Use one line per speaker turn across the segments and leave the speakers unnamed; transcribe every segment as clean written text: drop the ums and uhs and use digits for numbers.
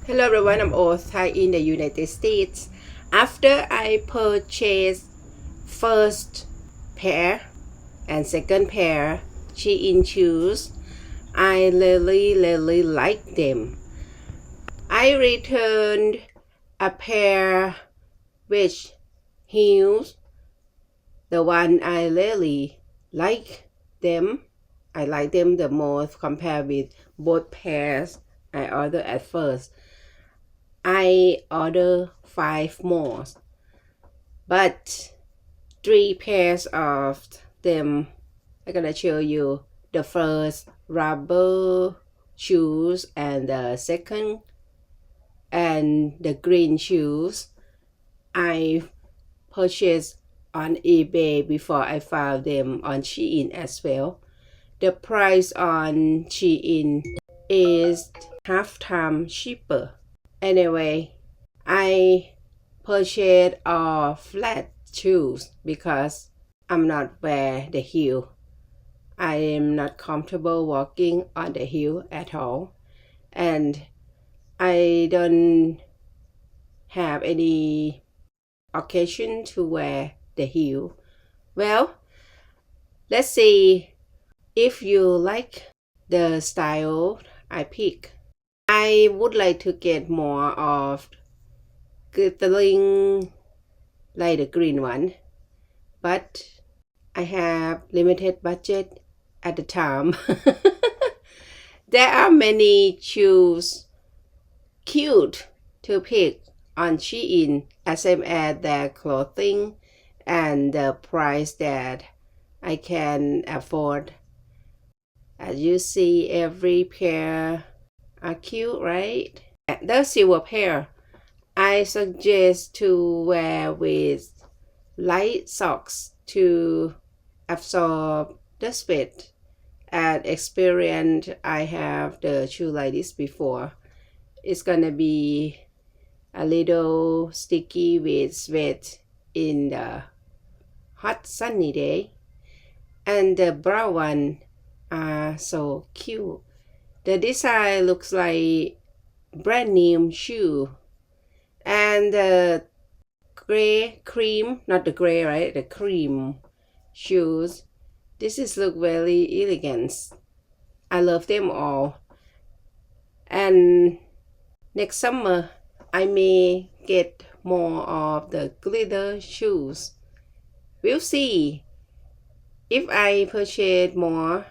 Hello everyone, I'm Othai in the United States. After I purchased first pair and second pair SHEIN shoes, I really like them. I returned a pair with heels, the one I really like them. I like them the most compared with both pairs I ordered at first. I order 5 more, but 3 pairs of them I'm gonna show you. The first rubber shoes and the second and the green shoes I purchased on eBay before I found them on SHEIN as well. The price on SHEIN is half time cheaper. Anyway, I purchased all flat shoes because I'm not wear the heel. I am not comfortable walking on the heel at all, and I don't have any occasion to wear the heel. Well, let's see if you like the style I pick. I would like to get more of glittering like the green one, but I have limited budget at the time. There are many shoes cute to pick on SHEIN as same as their clothing and the price that I can afford. As you see, every pair are cute, right? The silver pair I suggest to wear with light socks to absorb the sweat. At experience, I have the shoe like this before. It's gonna be a little sticky with sweat in the hot sunny day. And the brown one are so cute. The design looks like brand new shoe. And the gray cream, not the gray, right? The cream shoes. This is look very elegant. I love them all. And next summer, I may get more of the glitter shoes. We'll see. If I purchase more,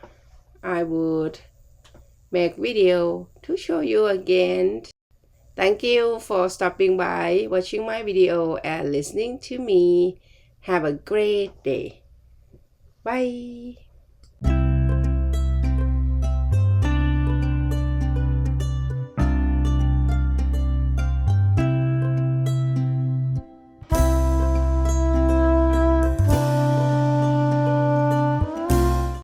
I would make video to show you again. Thank you for stopping by, watching my video and listening to me. Have a great day. Bye.